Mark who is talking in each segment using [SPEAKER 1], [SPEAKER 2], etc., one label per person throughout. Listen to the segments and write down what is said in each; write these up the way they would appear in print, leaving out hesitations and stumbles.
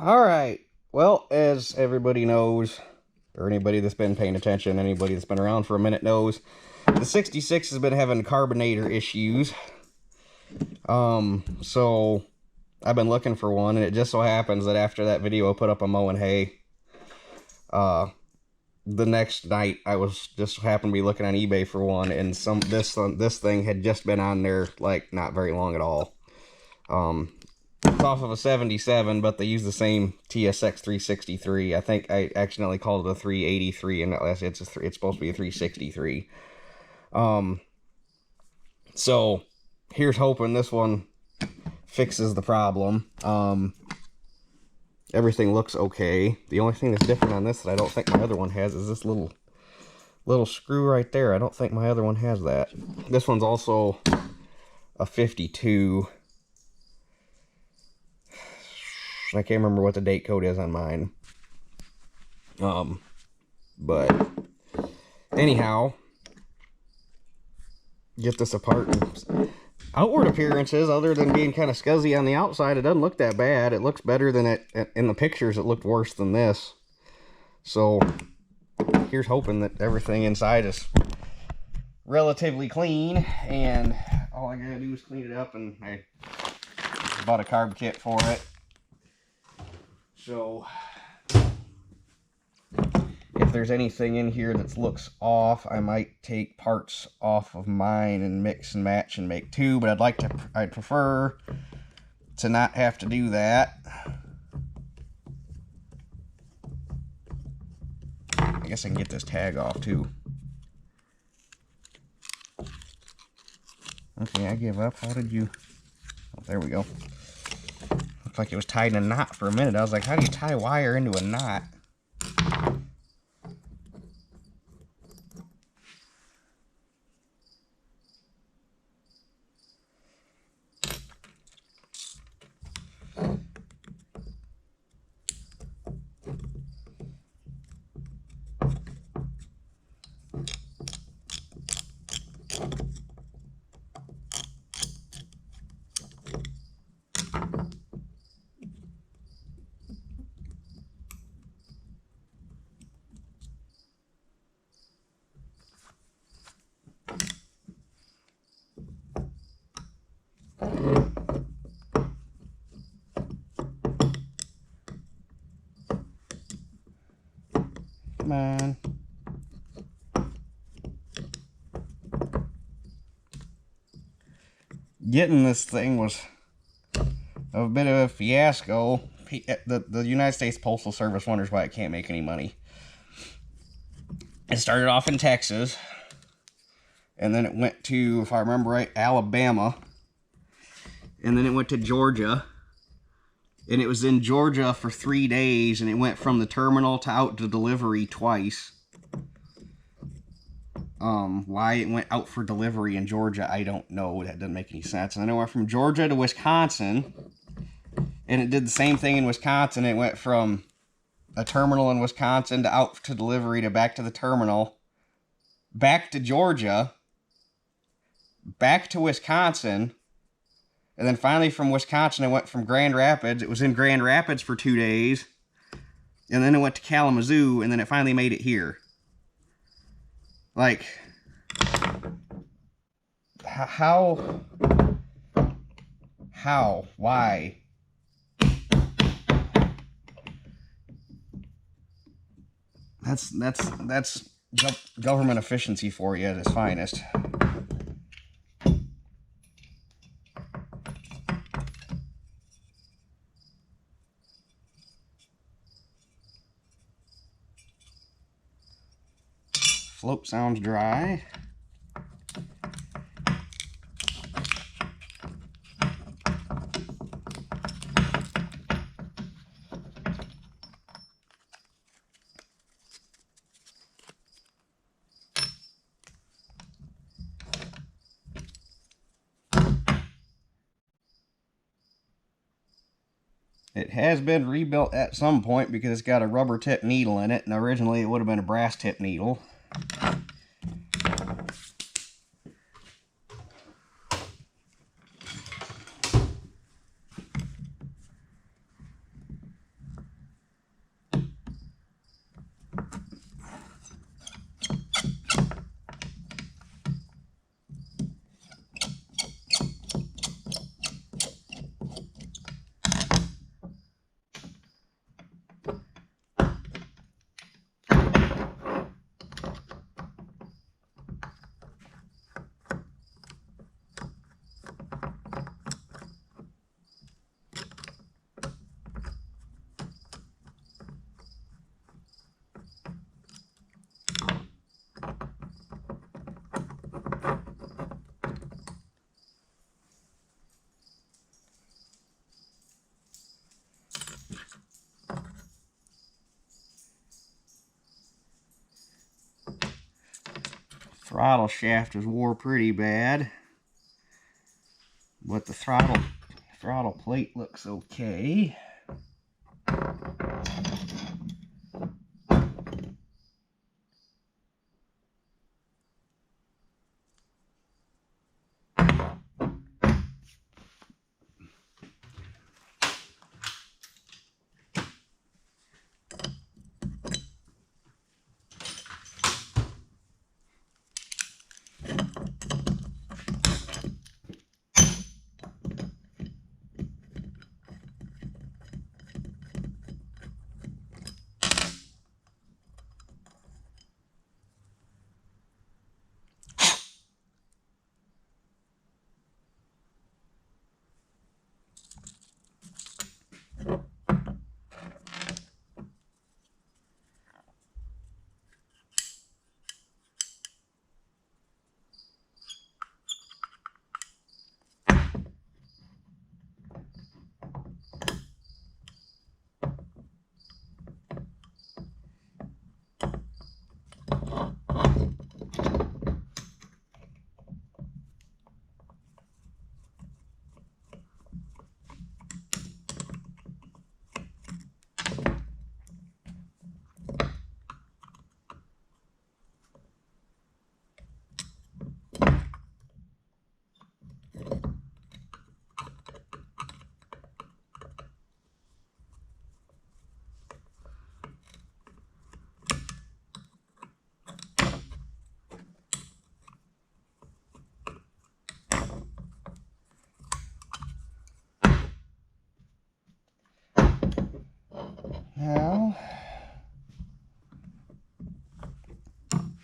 [SPEAKER 1] Alright, well, as everybody knows, or anybody that's been paying attention, anybody that's been around for a minute knows, the 66 has been having carbonator issues. So I've been looking for one, and it just so happens that after that video I put up on mowing hay, the next night I was just happened to be looking on eBay for one, and this thing had just been on there like not very long at all. It's off of a 77, but they use the same TSX 363. I think I accidentally called it a 383, and it's supposed to be a 363. So here's hoping this one fixes the problem. Everything looks okay. The only thing that's different on this that I don't think my other one has is this little screw right there. I don't think my other one has that. This one's also a 52. I can't remember what the date code is on mine. But anyhow, get this apart. Outward appearances, other than being kind of scuzzy on the outside, it doesn't look that bad. It looks better than it in the pictures. It looked worse than this. So here's hoping that everything inside is relatively clean, and all I gotta do is clean it up, and I bought a carb kit for it. So if there's anything in here that looks off, I might take parts off of mine and mix and match and make two, but I'd prefer to not have to do that. I guess I can get this tag off too. Okay, I give up. How did you... Oh, there we go. Looked like it was tied in a knot for a minute. I was like, how do you tie wire into a knot? Come on. Getting this thing was a bit of a fiasco. The United States Postal Service wonders why it can't make any money. It started off in Texas, and then it went to, if I remember right, Alabama, and then it went to Georgia, and it was in Georgia for 3 days, and it went from the terminal to out to delivery twice. Why it went out for delivery in Georgia, I don't know. That doesn't make any sense. And then it went from Georgia to Wisconsin, and it did the same thing in Wisconsin. It went from a terminal in Wisconsin to out to delivery to back to the terminal, back to Georgia, back to Wisconsin, and then finally from Wisconsin it went from Grand Rapids. It was in Grand Rapids for 2 days, and then it went to Kalamazoo, and then it finally made it here. Like, how, why? That's government efficiency for you at its finest. Float sounds dry. It has been rebuilt at some point because it's got a rubber tip needle in it, and originally it would have been a brass tip needle. throttle shaft is wore pretty bad, but the throttle plate looks okay.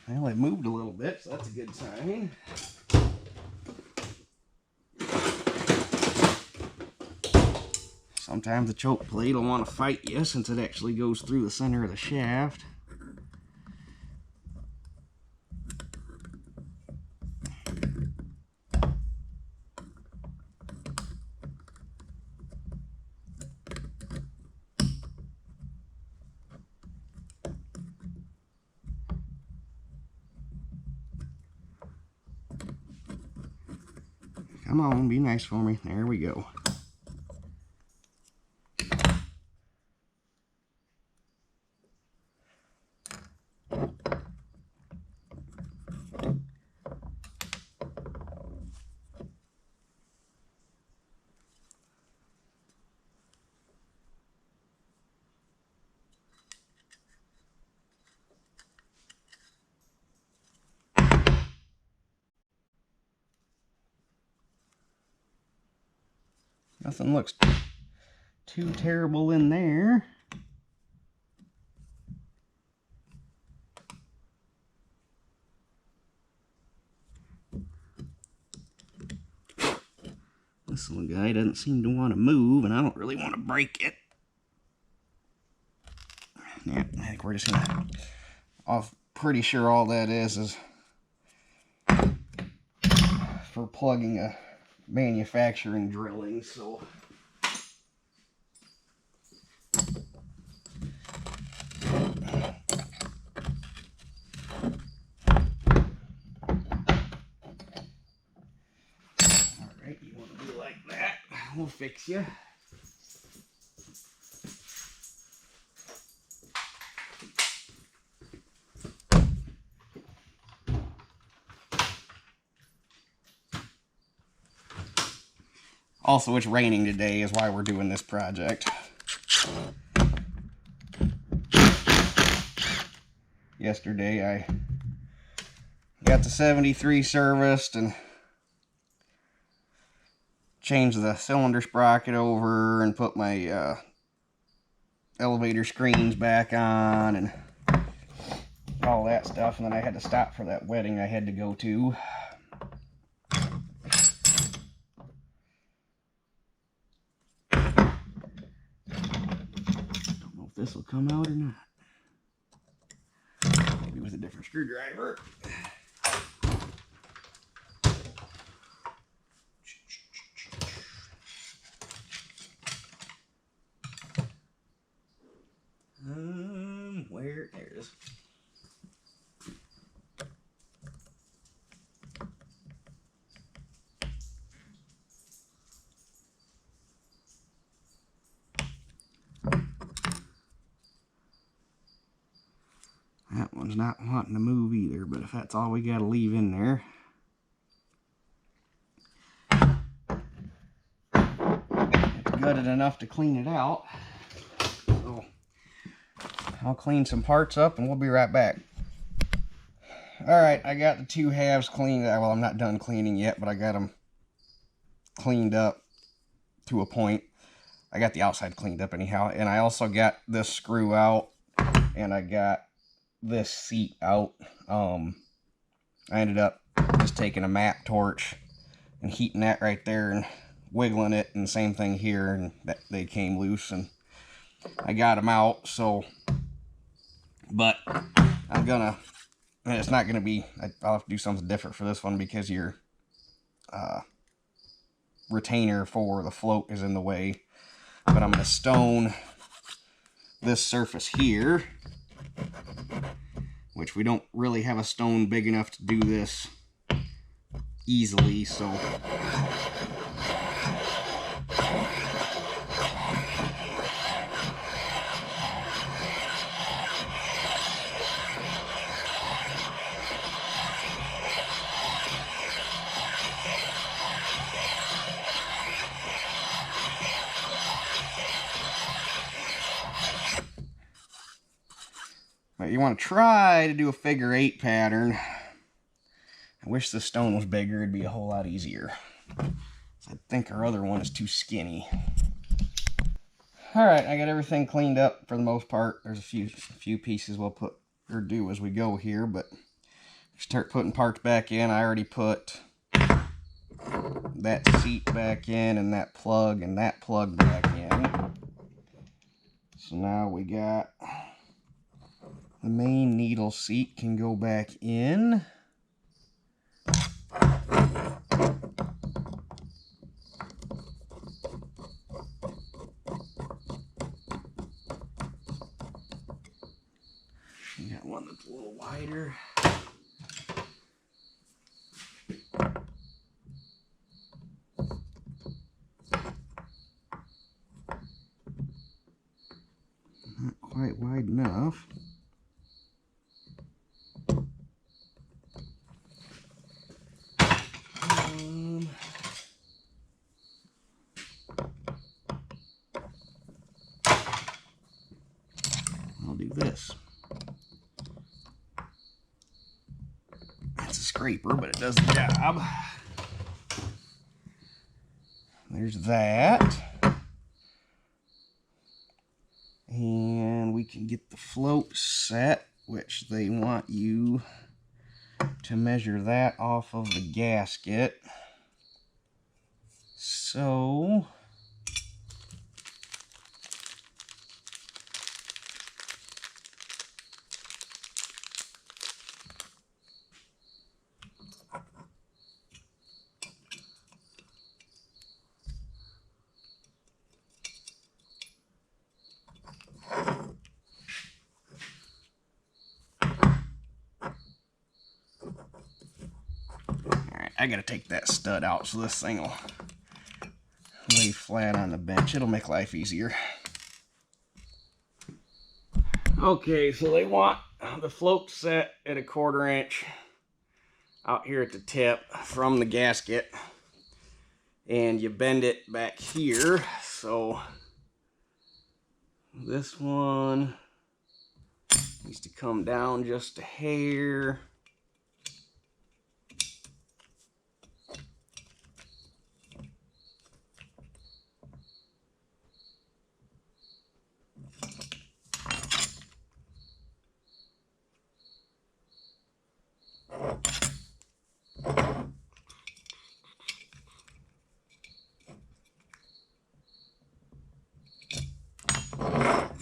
[SPEAKER 1] Well, it moved a little bit, so that's a good sign. Sometimes the choke plate will want to fight you since it actually goes through the center of the shaft. Come on, be nice for me. There we go. Nothing looks too terrible in there. This little guy doesn't seem to want to move, and I don't really want to break it. Yeah, I think we're just gonna... I'm pretty sure all that is for plugging a manufacturing drilling, so... Alright, you want to be like that. We'll fix you. Also, it's raining today is why we're doing this project. Yesterday, I got the 73 serviced and changed the cylinder sprocket over and put my elevator screens back on and all that stuff. And then I had to stop for that wedding I had to go to. This will come out or not. Maybe with a different screwdriver. Where? There it is. not wanting to move either, but if that's all we got to leave in there. It's gutted enough to clean it out. So I'll clean some parts up and we'll be right back. Alright, I got the two halves cleaned. Well, I'm not done cleaning yet, but I got them cleaned up to a point. I got the outside cleaned up anyhow. And I also got this screw out. And I got this seat out. I ended up just taking a map torch and heating that right there and wiggling it. And same thing here. And they came loose. And I got them out. So, but I'm gonna... And it's not going to be, I'll have to do something different for this one because your retainer for the float is in the way. But I'm going to stone this surface here, which we don't really have a stone big enough to do this easily, so... But you want to try to do a figure 8 pattern. I wish the stone was bigger, it'd be a whole lot easier. I think our other one is too skinny. Alright, I got everything cleaned up for the most part. There's a few pieces we'll put or do as we go here, but start putting parts back in. I already put that seat back in and that plug back in. So now we got the main needle seat can go back in. We got one that's a little wider. Not quite wide enough. I'll do this. It's a scraper, but it does the job. There's that. And we can get the float set, which they want you to measure that off of the gasket. So I gotta take that stud out so this thing will lay flat on the bench. It'll make life easier. Okay, so they want the float set at 1/4 inch out here at the tip from the gasket. And you bend it back here. So this one needs to come down just a hair.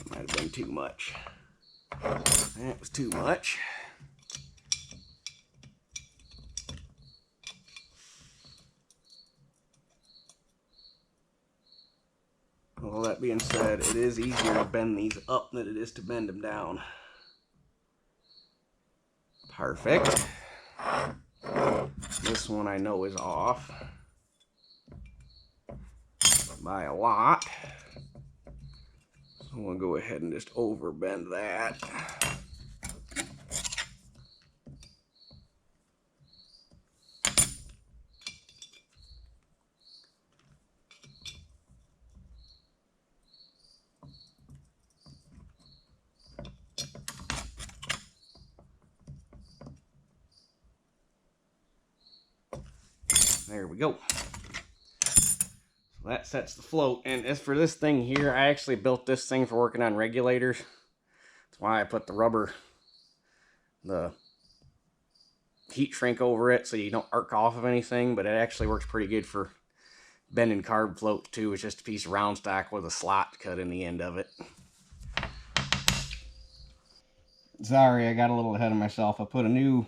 [SPEAKER 1] Might have been too much. That was too much. Well, that being said, it is easier to bend these up than it is to bend them down. Perfect. This one I know is off by a lot. So I'm going to go ahead and just over bend that. There we go. So that sets the float. And as for this thing here, I actually built this thing for working on regulators. That's why I put the rubber, the heat shrink over it so you don't arc off of anything, but it actually works pretty good for bending carb float too. It's just a piece of round stock with a slot cut in the end of it. Sorry, I got a little ahead of myself. I put a new,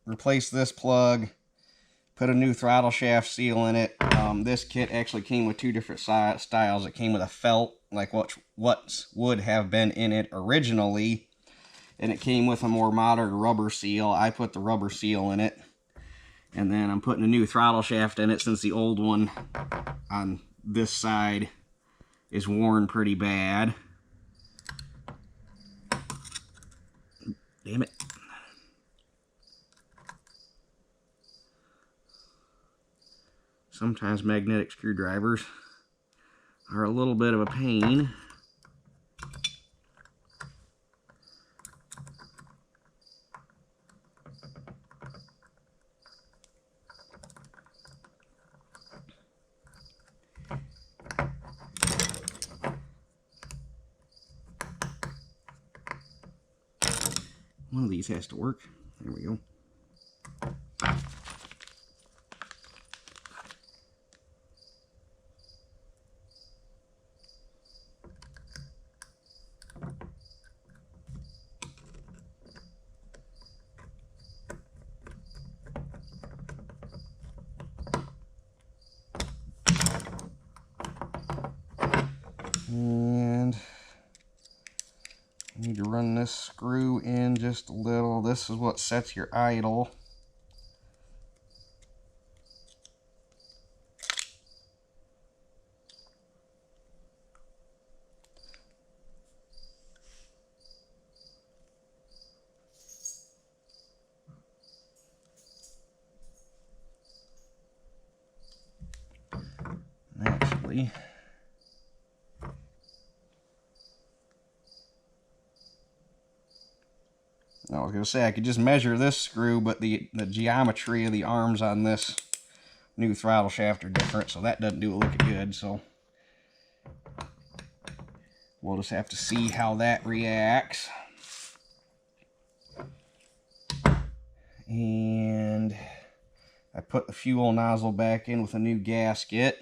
[SPEAKER 1] replaced this plug, put a new throttle shaft seal in it. This kit actually came with two different styles. It came with a felt, like what would have been in it originally, and it came with a more modern rubber seal. I put the rubber seal in it, and then I'm putting a new throttle shaft in it since the old one on this side is worn pretty bad. Damn it. Sometimes magnetic screwdrivers are a little bit of a pain. One of these has to work. There we go. And I need to run this screw in just a little. This is what sets your idle. Actually, I was going to say I could just measure this screw, but the geometry of the arms on this new throttle shaft are different, so that doesn't do a lick of good. So we'll just have to see how that reacts. And I put the fuel nozzle back in with a new gasket,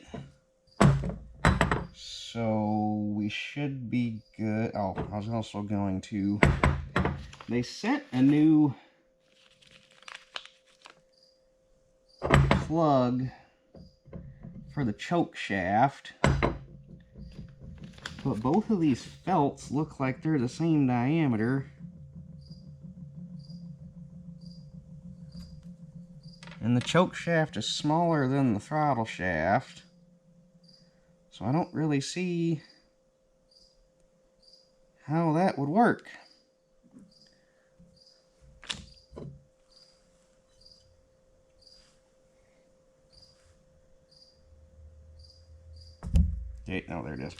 [SPEAKER 1] so we should be good. Oh, I was also going to, they sent a new plug for the choke shaft, but both of these felts look like they're the same diameter. And the choke shaft is smaller than the throttle shaft, so I don't really see how that would work. Okay, no, there it is.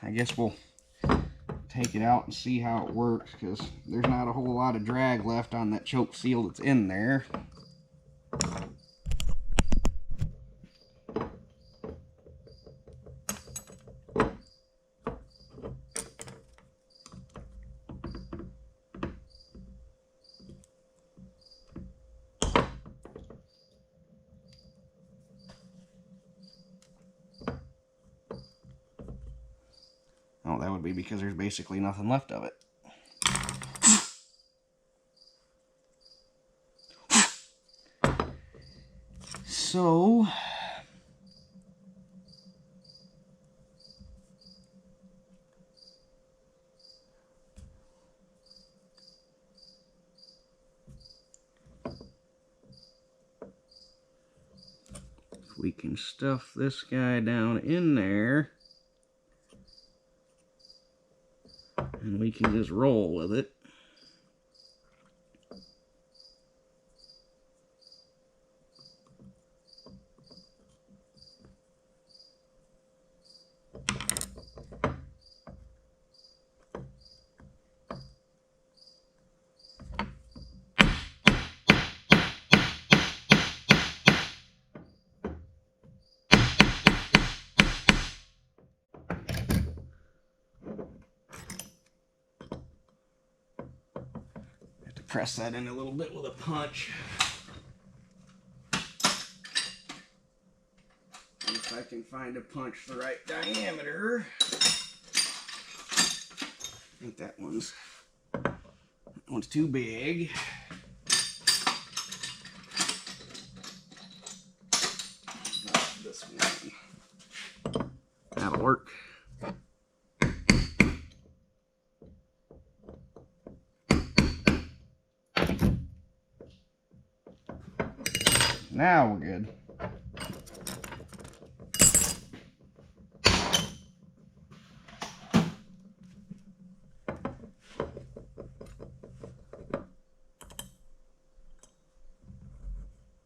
[SPEAKER 1] I guess we'll take it out and see how it works, because there's not a whole lot of drag left on that choke seal that's in there. Oh, that would be because there's basically nothing left of it. So, if we can stuff this guy down in there, and we can just roll with it. press that in a little bit with a punch. If I can find a punch the right diameter. I think that one's too big. This one. That'll work. Now we're good.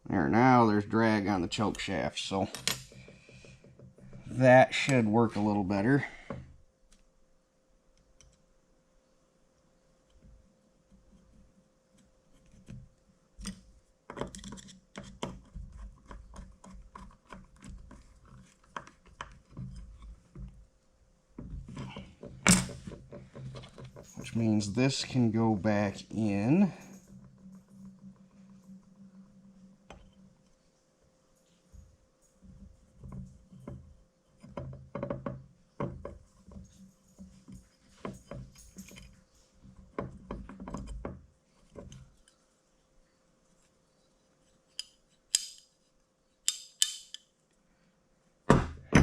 [SPEAKER 1] There, now there's drag on the choke shaft, so that should work a little better. Which means this can go back in.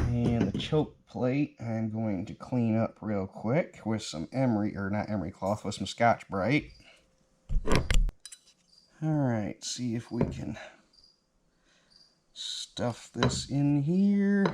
[SPEAKER 1] And the choke plate, I'm going to clean up real quick with some emery, or not emery cloth, with some Scotch-Brite. Alright, see if we can stuff this in here.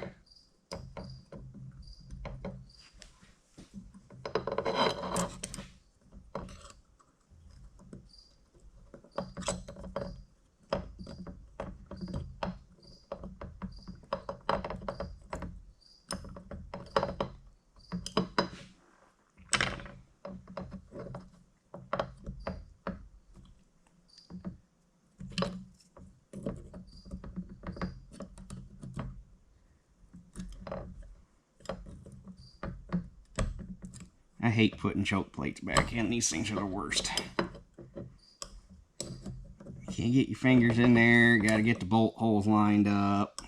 [SPEAKER 1] I hate putting choke plates back in. These things are the worst. Can't get your fingers in there. Got to get the bolt holes lined up.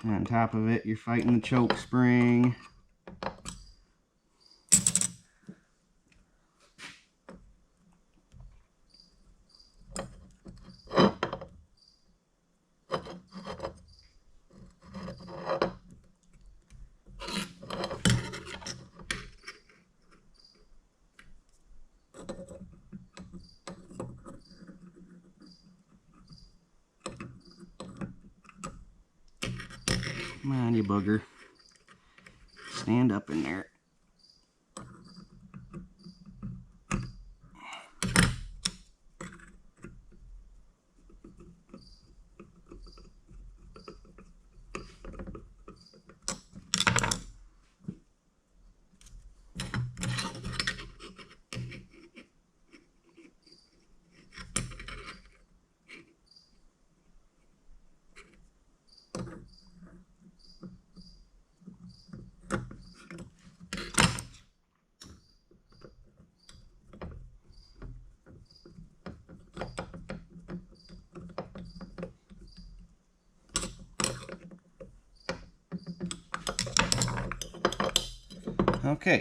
[SPEAKER 1] And on top of it, you're fighting the choke spring. Come on, you booger. Stand up in there. Okay,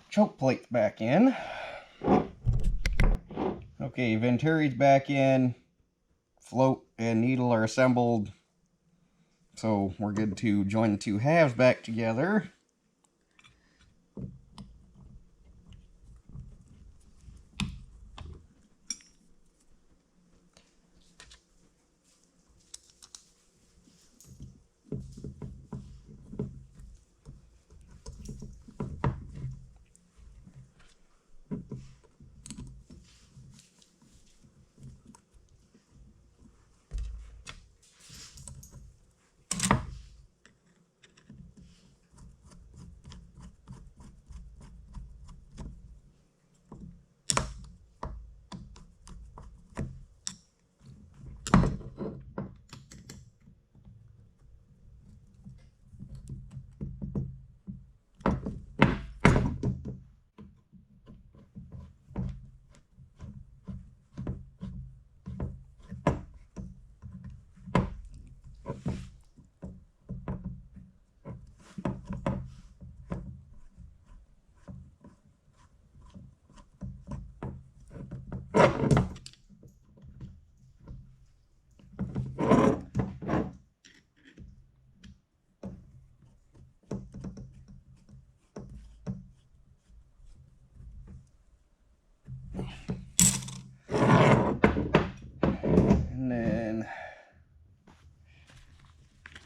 [SPEAKER 1] choke plate's back in. Okay, venturi's back in. Float and needle are assembled. So we're good to join the two halves back together.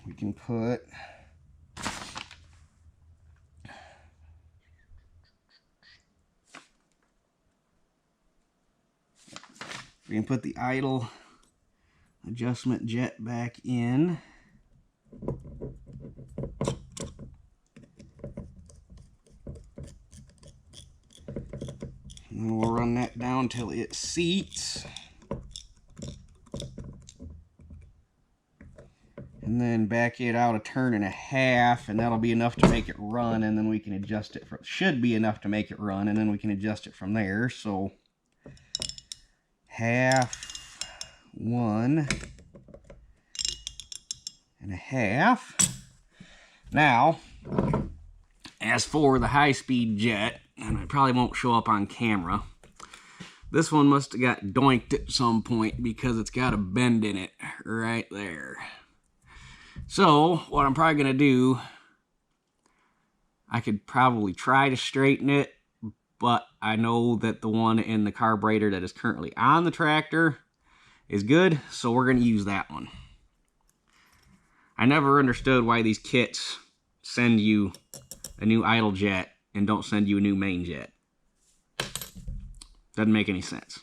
[SPEAKER 1] we can put the idle adjustment jet back in. And then we'll run that down till it seats. And then back it out a turn and a half, and that'll be enough to make it run, and then we can adjust it from, should be enough to make it run, and then we can adjust it from there. So half, 1 and a half. Now, as for the high-speed jet, and it probably won't show up on camera, this one must have got doinked at some point because it's got a bend in it right there. So what I'm probably going to do, I could probably try to straighten it, but I know that the one in the carburetor that is currently on the tractor is good, so we're going to use that one. I never understood why these kits send you a new idle jet and don't send you a new main jet. Doesn't make any sense.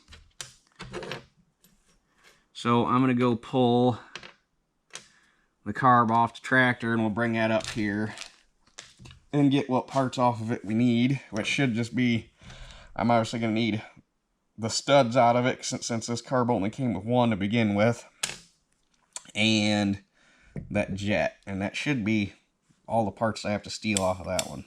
[SPEAKER 1] So I'm going to go pull the carb off the tractor, and we'll bring that up here and get what parts off of it we need, which should just be, I'm obviously going to need the studs out of it since this carb only came with one to begin with, and that jet, and that should be all the parts I have to steal off of that one.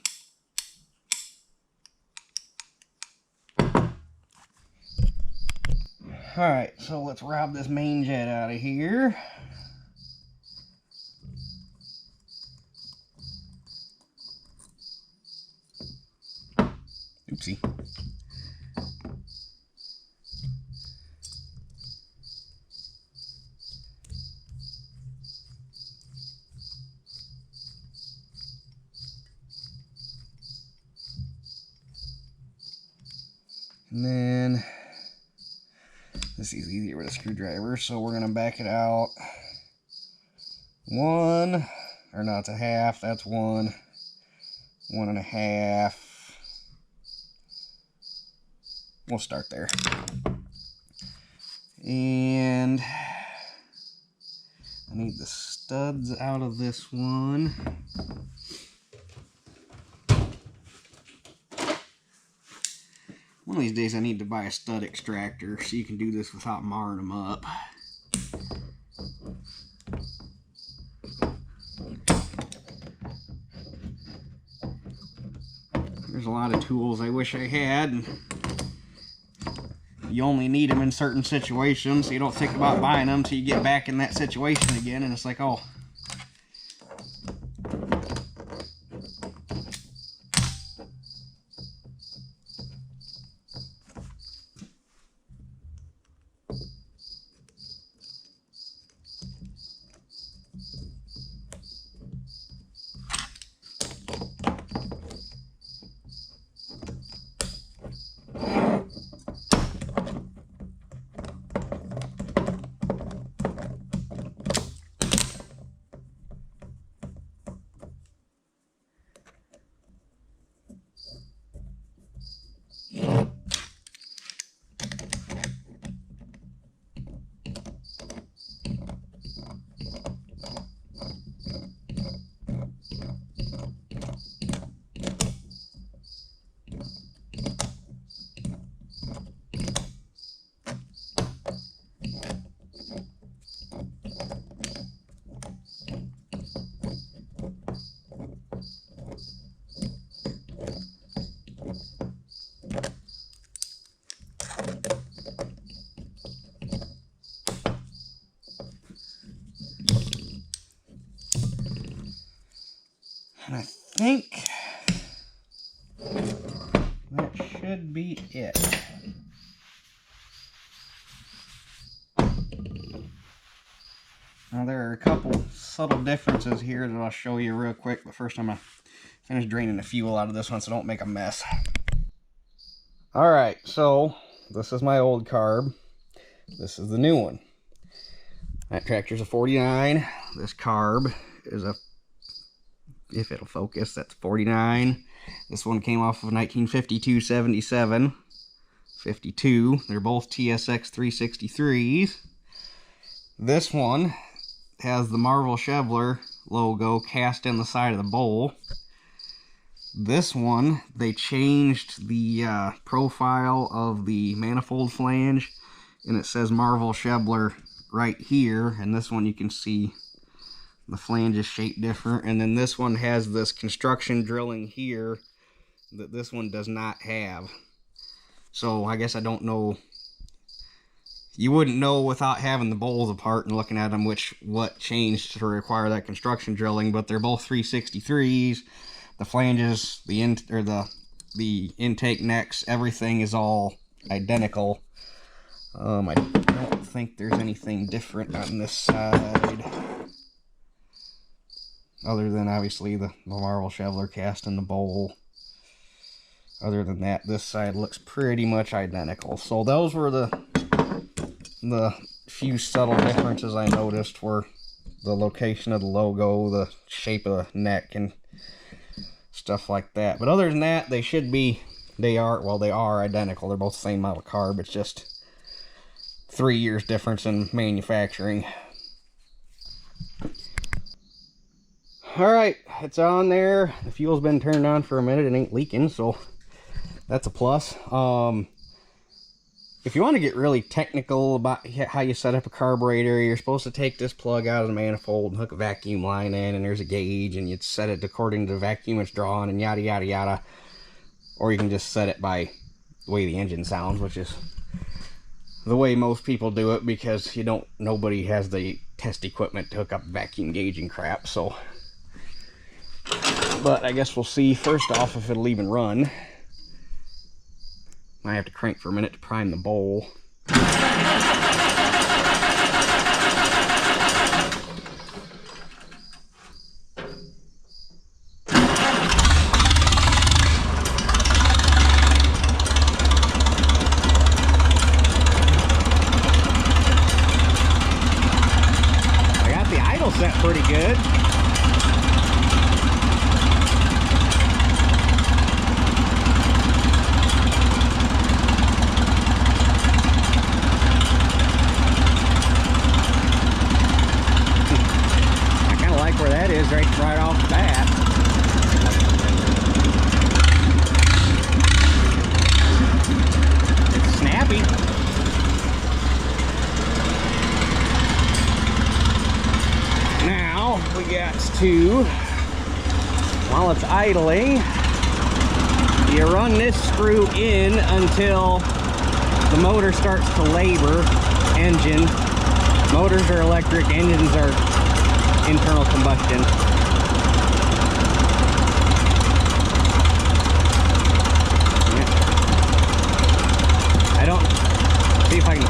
[SPEAKER 1] Alright, so let's rob this main jet out of here. Oopsie. And then this is easier with a screwdriver, so we're going to back it out. 1, or no, it's a half, that's 1, 1 and a half. We'll start there. And I need the studs out of this one. One of these days I need to buy a stud extractor so you can do this without marring them up. There's a lot of tools I wish I had, and you only need them in certain situations, so you don't think about buying them until you get back in that situation again, and it's like, oh. And I think that should be it. Now there are a couple subtle differences here that I'll show you real quick, but first I'm going to finish draining the fuel out of this one so don't make a mess. Alright, so this is my old carb. This is the new one. That tractor's a 49. This carb is a, if it'll focus, that's 49. This one came off of 1952-77. 52. They're both TSX 363s. This one has the Marvel Schebler logo cast in the side of the bowl. This one, they changed the profile of the manifold flange, and it says Marvel Schebler right here, and this one you can see the flange is shaped different, and then this one has this construction drilling here that this one does not have. So I guess I don't know, you wouldn't know without having the bowls apart and looking at them what changed to require that construction drilling, but they're both 363s. The flanges, the intake necks, everything is all identical. I don't think there's anything different on this side, other than obviously the Marvel Schebler cast in the bowl. Other than that, this side looks pretty much identical. So those were the few subtle differences I noticed, were the location of the logo, the shape of the neck, and stuff like that. But other than that, they are identical. They're both the same model carb. It's just 3 years difference in manufacturing. Alright, it's on there. The fuel's been turned on for a minute. It ain't leaking, so that's a plus. If you want to get really technical about how you set up a carburetor, you're supposed to take this plug out of the manifold and hook a vacuum line in, and there's a gauge, and you'd set it according to the vacuum it's drawn, and yada yada yada. Or you can just set it by the way the engine sounds, which is the way most people do it, because nobody has the test equipment to hook up vacuum gauge and crap. So, but I guess we'll see first off if it'll even run. I have to crank for a minute to prime the bowl. I got the idle set pretty good. Right off the bat. It's snappy. Now we got to, while it's idling, you run this screw in until the motor starts to labor. Engine. Motors are electric, engines are internal combustion. See if I can.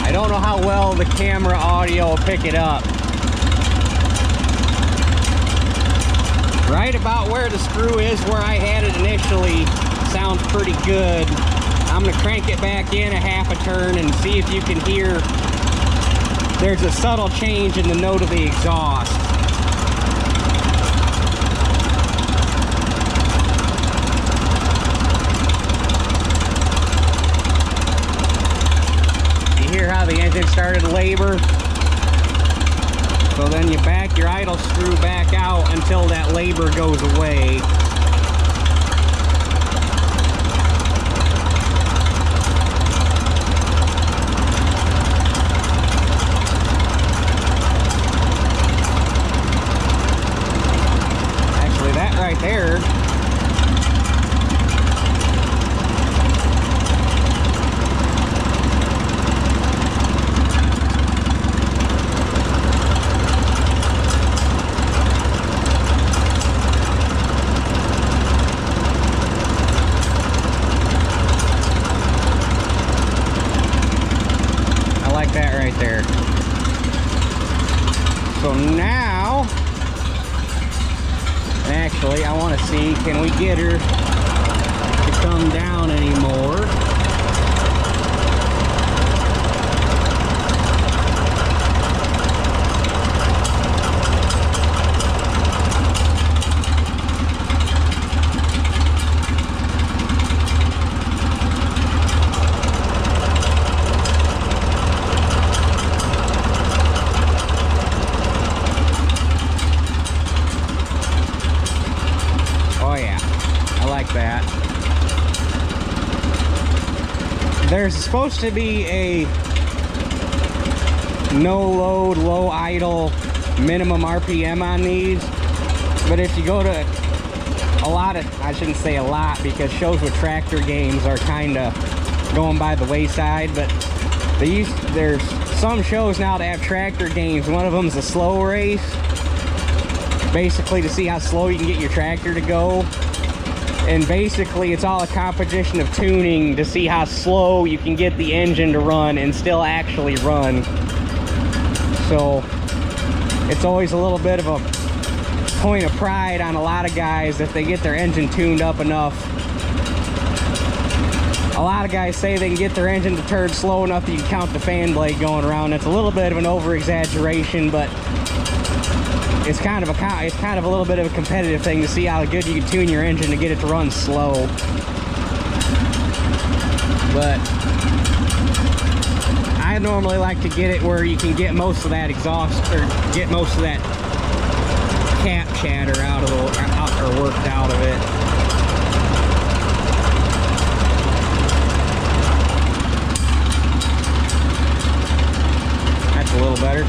[SPEAKER 1] I don't know how well the camera audio will pick it up. Right about where the screw is, where I had it initially, sounds pretty good. I'm going to crank it back in a half a turn and see if you can hear. There's a subtle change in the note of the exhaust. Hear how the engine started to labor. So then you back your idle screw back out until that labor goes away. Actually, that right there, there. So now, actually, I want to see, can we get her to come down anymore? there's supposed to be a no load, low idle minimum RPM on these, but if you go to a lot of, I shouldn't say a lot, because shows with tractor games are kind of going by the wayside, but there's some shows now that have tractor games. One of them is a slow race, basically to see how slow you can get your tractor to go. And basically it's all a competition of tuning to see how slow you can get the engine to run and still actually run. So it's always a little bit of a point of pride on a lot of guys if they get their engine tuned up enough. A lot of guys say they can get their engine to turn slow enough that you can count the fan blade going around. It's a little bit of an over-exaggeration, but it's kind of a little bit of a competitive thing to see how good you can tune your engine to get it to run slow. But I normally like to get it where you can get most of that exhaust, or get most of that cap chatter out of or worked out of it. That's a little better.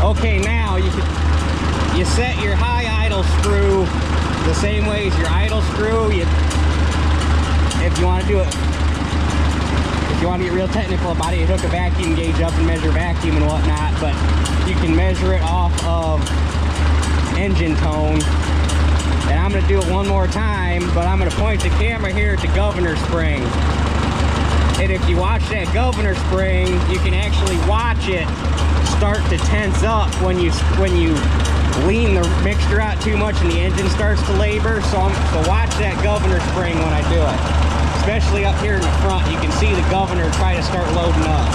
[SPEAKER 1] Okay, now you set your high idle screw the same way as your idle screw. If you want to do it, if you want to get real technical about it, you hook a vacuum gauge up and measure vacuum and whatnot, but you can measure it off of engine tone. And I'm going to do it one more time, but I'm going to point the camera here at the governor spring. And if you watch that governor spring, you can actually watch it start to tense up when you lean the mixture out too much and the engine starts to labor. So watch that governor spring when I do it, especially up here in the front. You can see the governor try to start loading up.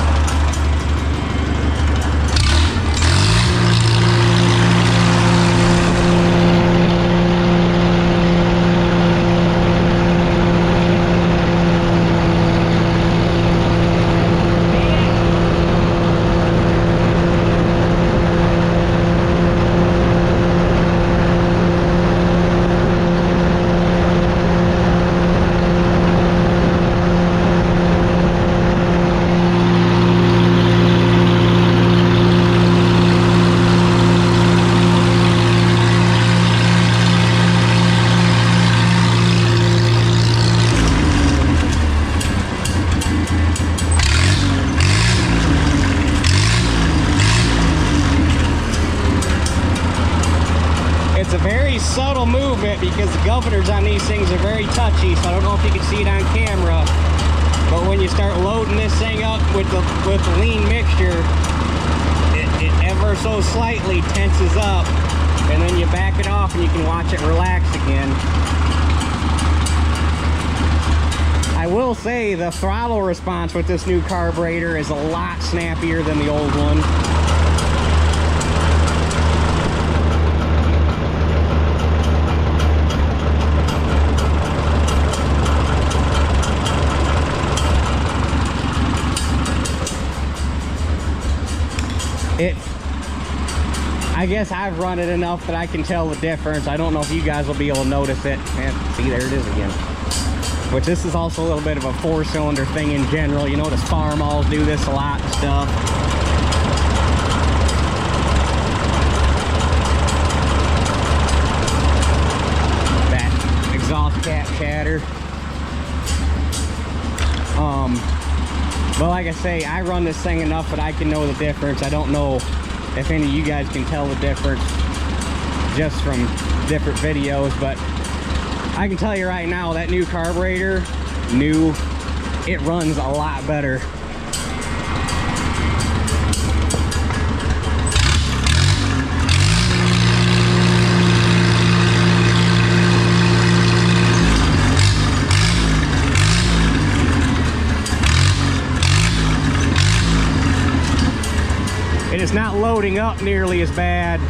[SPEAKER 1] It's a very subtle movement because the governors on these things are very touchy, so I don't know if you can see it on camera, but when you start loading this thing up with the lean mixture, it ever so slightly tenses up, and then you back it off and you can watch it relax again. I will say the throttle response with this new carburetor is a lot snappier than the old one. I guess I've run it enough that I can tell the difference. I don't know if you guys will be able to notice it. And see, there it is again. Which this is also a little bit of a 4-cylinder thing in general. You notice farm alls do this a lot and stuff. That exhaust cap chatter. But like I say, I run this thing enough that I can know the difference. I don't know if any of you guys can tell the difference just from different videos, but I can tell you right now, that new carburetor, it runs a lot better. And it's not loading up nearly as bad.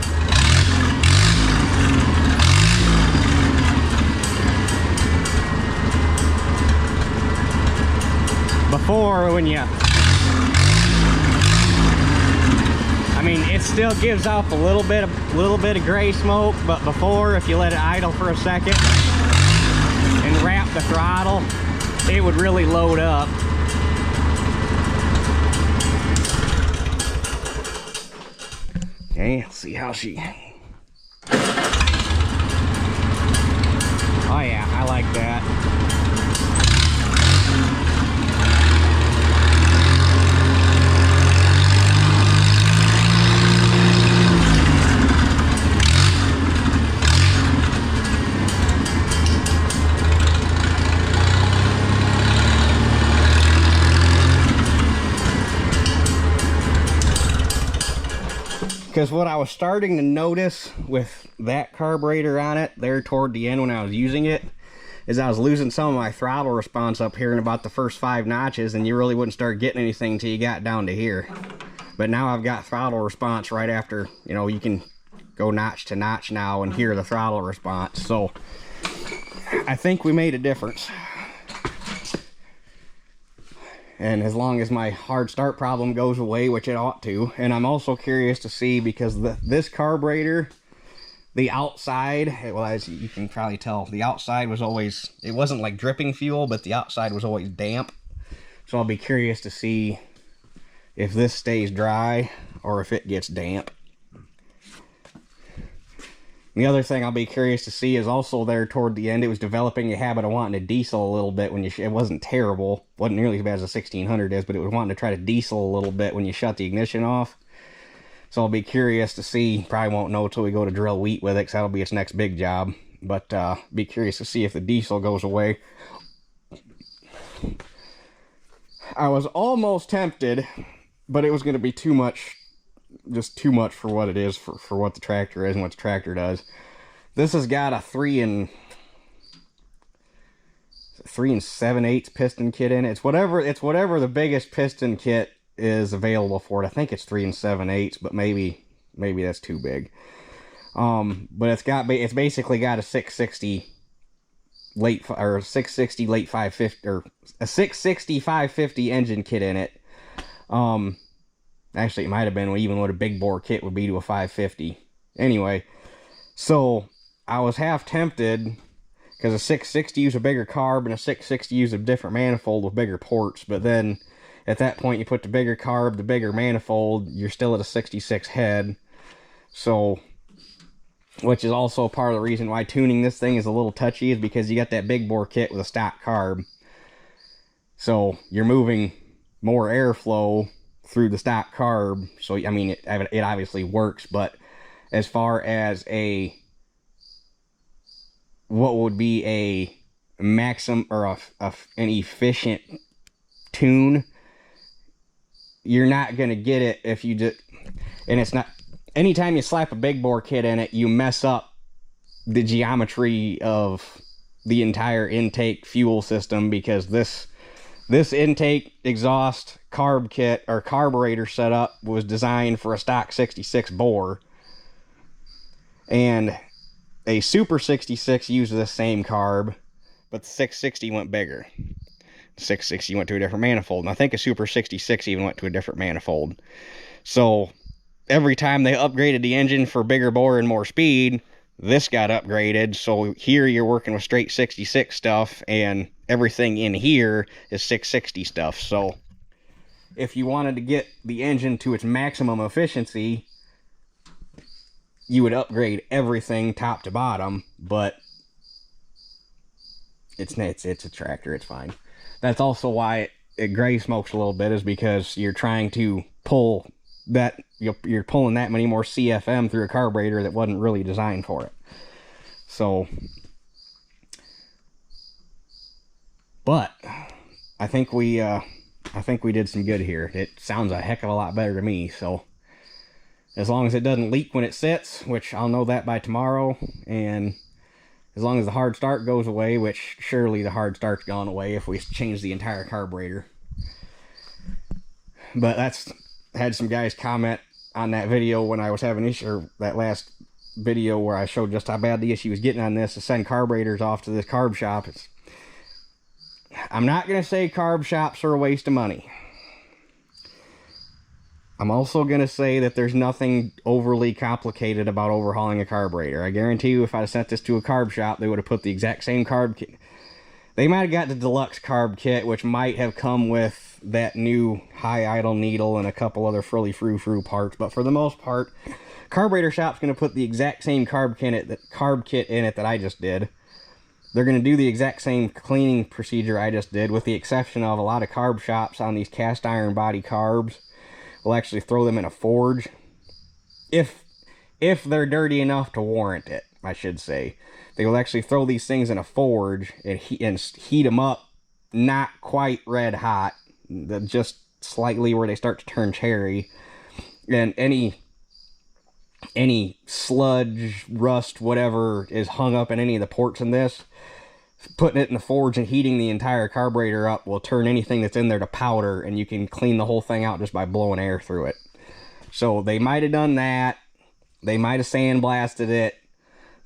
[SPEAKER 1] Before, when you, I mean, it still gives off a little bit of gray smoke, but before, if you let it idle for a second and wrap the throttle, it would really load up. Okay, let's see how she... Oh yeah, I like that. Because what I was starting to notice with that carburetor on it there toward the end when I was using it is I was losing some of my throttle response up here in about the first 5 notches, and you really wouldn't start getting anything until you got down to here. But now I've got throttle response right after, you know, you can go notch to notch now and hear the throttle response. So I think we made a difference. And as long as my hard start problem goes away, which it ought to. And I'm also curious to see, because this carburetor, the outside, well, as you can probably tell, the outside was always, it wasn't like dripping fuel, but the outside was always damp. So I'll be curious to see if this stays dry or if it gets damp. The other thing I'll be curious to see is also there toward the end, it was developing a habit of wanting to diesel a little bit when you, it wasn't terrible, wasn't nearly as bad as a 1600 is, but it was wanting to try to diesel a little bit when you shut the ignition off. So I'll be curious to see, probably won't know till we go to drill wheat with it, because that'll be its next big job. But be curious to see if the diesel goes away. I was almost tempted, but it was going to be too much. Just too much for what it is, for what the tractor is and what the tractor does. This has got a 3 7/8 piston kit in it. It's whatever the biggest piston kit is available for it. I think it's 3 7/8, but maybe that's too big. But it's basically got a 660 late 550 or a 660 550 engine kit in it. Actually, it might have been even what a big bore kit would be to a 550. Anyway, so I was half tempted, because a 660 used a bigger carb and a 660 used a different manifold with bigger ports. But then at that point, you put the bigger carb, the bigger manifold, you're still at a 66 head. So, which is also part of the reason why tuning this thing is a little touchy, is because you got that big bore kit with a stock carb. So you're moving more airflow through the stock carb. So I mean, it obviously works, but as far as what would be a maximum or an efficient tune, you're not going to get it if you just, and it's not, anytime you slap a big bore kit in it, you mess up the geometry of the entire intake fuel system, because this intake exhaust carb kit or carburetor setup was designed for a stock 66 bore, and a Super 66 uses the same carb, but the 660 went bigger. The 660 went to a different manifold, and I think a Super 66 even went to a different manifold. So every time they upgraded the engine for bigger bore and more speed, this got upgraded. So here you're working with straight 66 stuff, and everything in here is 660 stuff. So if you wanted to get the engine to its maximum efficiency, you would upgrade everything top to bottom, but it's a tractor, it's fine. That's also why it gray smokes a little bit is because you're trying to pull that, you're pulling that many more CFM through a carburetor that wasn't really designed for it. So, but I think we did some good here. It sounds a heck of a lot better to me. So as long as it doesn't leak when it sits, which I'll know that by tomorrow, and as long as the hard start goes away, which surely the hard start's gone away if we change the entire carburetor. But that's, had some guys comment on that video when I was having issue, or that last video where I showed just how bad the issue was getting on this, to send carburetors off to this carb shop. I'm not going to say carb shops are a waste of money. I'm also going to say that there's nothing overly complicated about overhauling a carburetor. I guarantee you if I'd have sent this to a carb shop, they would have put the exact same carb kit. They might have got the deluxe carb kit, which might have come with that new high idle needle and a couple other frilly frou-frou parts. But for the most part, carburetor shop's going to put the exact same carb kit in it that I just did. They're going to do the exact same cleaning procedure I just did, with the exception of a lot of carb shops on these cast iron body carbs will actually throw them in a forge. If they're dirty enough to warrant it, I should say. They will actually throw these things in a forge and heat them up, not quite red hot, just slightly where they start to turn cherry. And any sludge, rust, whatever is hung up in any of the ports in this, putting it in the forge and heating the entire carburetor up will turn anything that's in there to powder, and you can clean the whole thing out just by blowing air through it. So they might have done that. They might have sandblasted it.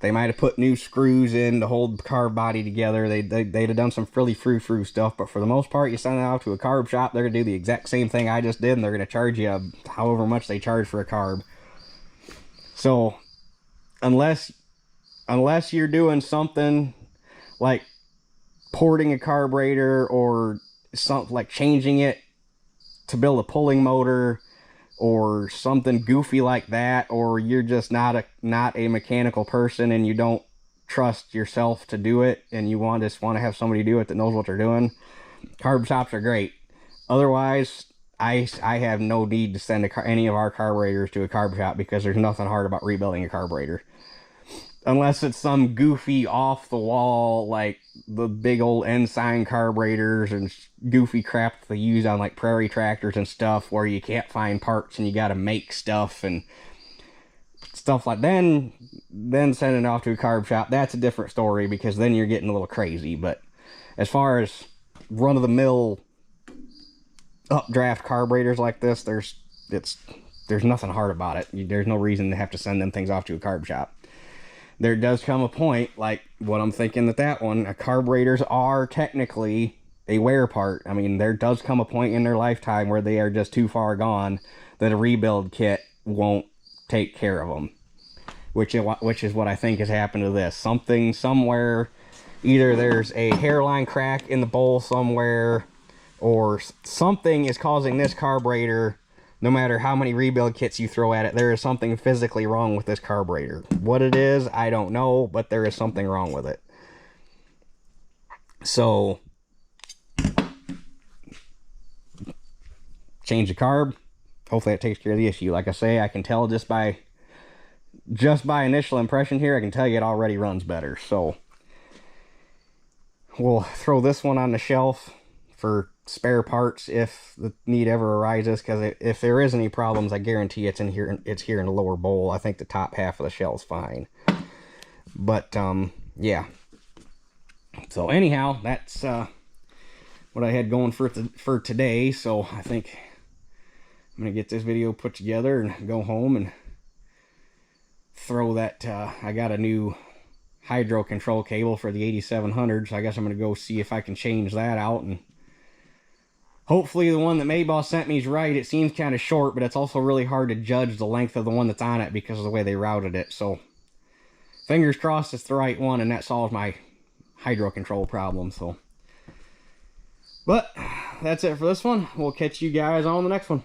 [SPEAKER 1] They might have put new screws in to hold the carb body together. They'd have done some frilly frou-frou stuff, but for the most part, you send it out to a carb shop, they're going to do the exact same thing I just did, and they're going to charge you however much they charge for a carb. So, unless you're doing something like porting a carburetor or something like changing it to build a pulling motor or something goofy like that, or you're just not a mechanical person and you don't trust yourself to do it and you just want to have somebody do it that knows what they're doing, carb shops are great. Otherwise, I have no need to send any of our carburetors to a carb shop, because there's nothing hard about rebuilding a carburetor. Unless it's some goofy off-the-wall, like the big old Ensign carburetors and goofy crap they use on like prairie tractors and stuff, where you can't find parts and you gotta make stuff and stuff like that. Then sending it off to a carb shop, that's a different story, because then you're getting a little crazy. But as far as run-of-the-mill updraft carburetors like this, there's nothing hard about it. There's no reason to have to send them things off to a carb shop. There does come a point, like what I'm thinking that one, carburetors are technically a wear part. I mean, there does come a point in their lifetime where they are just too far gone that a rebuild kit won't take care of them. Which is what I think has happened to this. Something somewhere, either there's a hairline crack in the bowl somewhere, or something is causing this carburetor, no matter how many rebuild kits you throw at it, there is something physically wrong with this carburetor. What it is, I don't know, but there is something wrong with it. So, change the carb. Hopefully that takes care of the issue. Like I say, I can tell just by initial impression here, I can tell you it already runs better. So, we'll throw this one on the shelf for spare parts if the need ever arises, because if there is any problems, I guarantee it's in here. It's here in the lower bowl. I think the top half of the shell's fine. But yeah. So anyhow, that's what I had going for today. So I think I'm gonna get this video put together and go home and throw that. I got a new hydro control cable for the 8700, so I guess I'm gonna go see if I can change that out, and hopefully the one that Mayboss sent me is right. It seems kind of short, but it's also really hard to judge the length of the one that's on it because of the way they routed it. So, fingers crossed it's the right one, and that solves my hydro control problem. So, but that's it for this one. We'll catch you guys on the next one.